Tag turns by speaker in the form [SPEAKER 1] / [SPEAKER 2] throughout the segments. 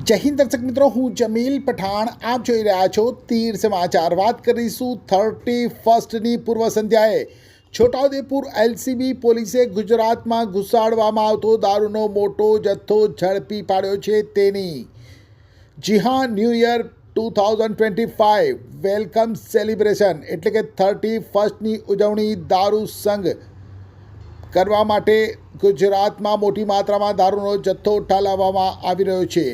[SPEAKER 1] જય હિન્દ દર્શક મિત્રો, હું જમીલ પઠાણ. આપ જોઈ રહ્યા છો તીર સમાચાર. વાત કરીશું 31ની પૂર્વ સંધ્યાએ છોટાઉદેપુર એલસીબી પોલીસે ગુજરાતમાં ઘુસાડવામાં આવતો દારૂનો મોટો જથ્થો ઝડપી પાડ્યો છે તેની. જી હા, ન્યૂ યર 2025 વેલકમ સેલિબ્રેશન એટલે કે 31ની ઉજવણી દારૂ સંઘ કરવા માટે ગુજરાતમાં મોટી માત્રામાં દારૂનો જથ્થો ઠાલવવામાં આવી રહ્યો છે.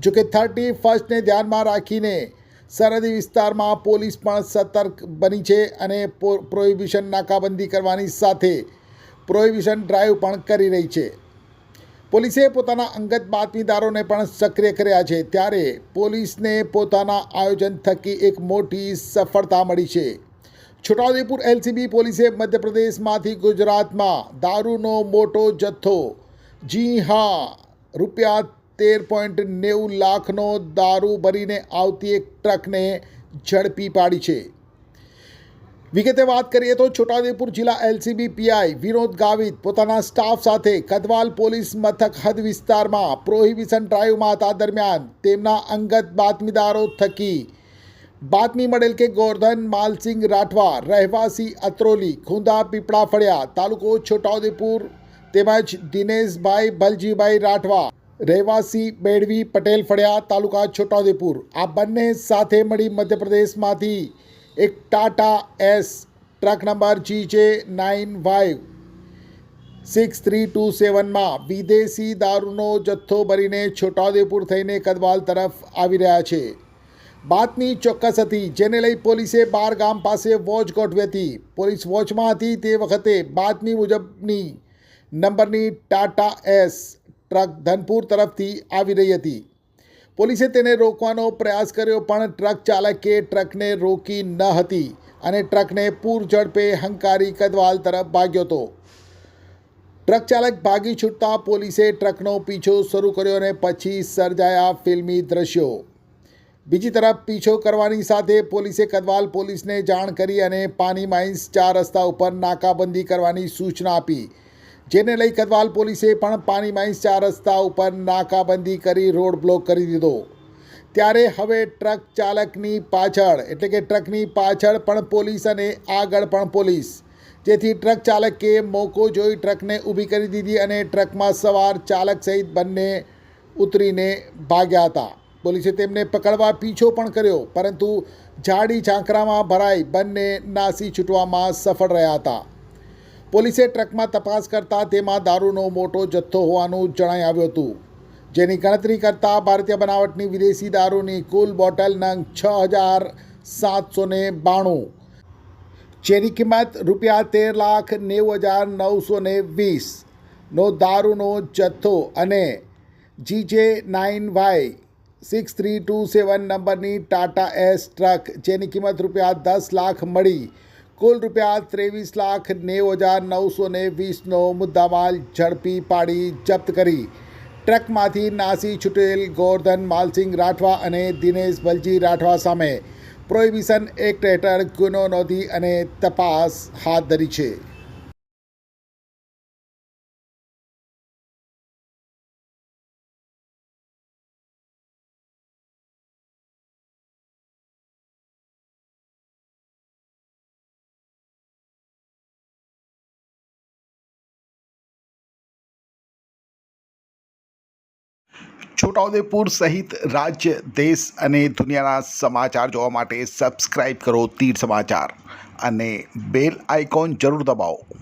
[SPEAKER 1] જોકે 31ને ધ્યાનમાં રાખીને સરહદી વિસ્તારમાં પોલીસ પણ સતર્ક બની છે અને પ્રોહિબિશન નાકાબંધી કરવાની સાથે પ્રોહિબિશન ડ્રાઈવ પણ કરી રહી છે. પોલીસે પોતાના અંગત બાતમીદારોને પણ સક્રિય કર્યા છે. ત્યારે પોલીસને પોતાના આયોજન થકી એક મોટી સફળતા મળી છે. છોટાઉદેપુર એલસીબી પોલીસે મધ્યપ્રદેશમાંથી ગુજરાતમાં દારૂનો મોટો જથ્થો, જી હા, ₹13.90 લાખનો દારૂ ભરીને આવતી એક ટ્રકને ઝડપી પાડી છે. વિગતે વાત કરીએ તો છોટાઉદેપુર જિલ્લા એલસીબી પીઆઈ વિનોદ ગાવિત પોતાના સ્ટાફ સાથે કદવાલ પોલીસ મથક હદ વિસ્તારમાં પ્રોહિબિશન ડ્રાઈવમાં હતા. દરમિયાન તેમના અંગત બાતમીદારો થકી બાતમી મળેલ કે ગોરધન માલસિંહ રાઠવા, રહેવાસી અત્રોલી, ખૂંદા પીપળા ફળિયા, તાલુકો છોટાઉદેપુર, તેમજ દિનેશભાઈ ભલજીભાઈ રાઠવા, રહેવાસી બેડવી પટેલ ફળિયા, તાલુકા છોટાઉદેપુર, આ બંને સાથે મળી મધ્યપ્રદેશમાંથી એક ટાટા એસ ટ્રક નંબર GJ956327માં વિદેશી દારૂનો જથ્થો ભરીને છોટાઉદેપુર થઈને કદવાલ તરફ આવી રહ્યા છે. બાતમી ચોક્કસ હતી, જેને લઈ પોલીસે 12 ગામ પાસે વોચ ગોઠવી હતી. પોલીસ વોચમાં હતી તે વખતે બાતમી મુજબની નંબરની ટાટા એસ ટ્રક ધનપુર તરફથી આવી રહી હતી. પોલીસે તેને રોકવાનો પ્રયાસ કર્યો પણ ટ્રક ચાલકે ટ્રકને રોકી ન હતી અને ટ્રકને પૂર ઝડપે હંકારી કદવાલ તરફ ભાગ્યો હતો. ટ્રક ચાલક ભાગી છૂટતા પોલીસે ટ્રકનો પીછો શરૂ કર્યો અને પછી સર્જાયા ફિલ્મી દ્રશ્યો. બીજી તરફ પીછો કરવાની સાથે પોલીસે કદવાલ પોલીસને જાણ કરી અને પાની માઇન્સ 4 રસ્તા ઉપર નાકાબંધી કરવાની સૂચના આપી, જેને લઈ કદવાલ પોલીસે પણ પાની માઇન્સ 4 રસ્તા ઉપર નાકાબંધી કરી રોડ બ્લોક કરી દીધો. ત્યારે હવે ટ્રક ચાલકની પાછળ એટલે કે ટ્રકની પાછળ પણ પોલીસ અને આગળ પણ પોલીસ, જેથી ટ્રક ચાલકે મોકો જોઈ ટ્રકને ઊભી કરી દીધી અને ટ્રકમાં સવાર ચાલક સહિત બંને ઉતરીને ભાગ્યા હતા. પોલીસે તેમને પકડવા પીછો પણ કર્યો, પરંતુ ઝાડી ઝાંખરામાં ભરાઈ બંને નાસી છૂટવામાં સફળ રહ્યા હતા. પોલીસે ટ્રકમાં તપાસ કરતાં તેમાં દારૂનો મોટો જથ્થો હોવાનું જણાઈ આવ્યું હતું, જેની ગણતરી કરતાં ભારતીય બનાવટની વિદેશી દારૂની કુલ બોટલ નંગ 6792, જેની કિંમત ₹13,90,920નો દારૂનો જથ્થો અને GJ956327 નંબરની ટાટા એસ ટ્રક, જેની કિંમત ₹10 લાખ મળી કુલ ₹23,90,920નો મુદ્દામાલ ઝડપી પાડી જપ્ત કરી ટ્રકમાંથી નાસી છૂટેલ ગોરધન માલસિંહ રાઠવા અને દિનેશ ભલજી રાઠવા સામે પ્રોહિબિશન એક્ટ હેઠળ ગુનો નોંધી અને તપાસ હાથ ધરી છે. છોટાઉદેપુર સહિત રાજ્ય, દેશ અને દુનિયાના સમાચાર જોવા માટે સબસ્ક્રાઈબ કરો તીર સમાચાર અને બેલ આઇકોન જરૂર દબાવો.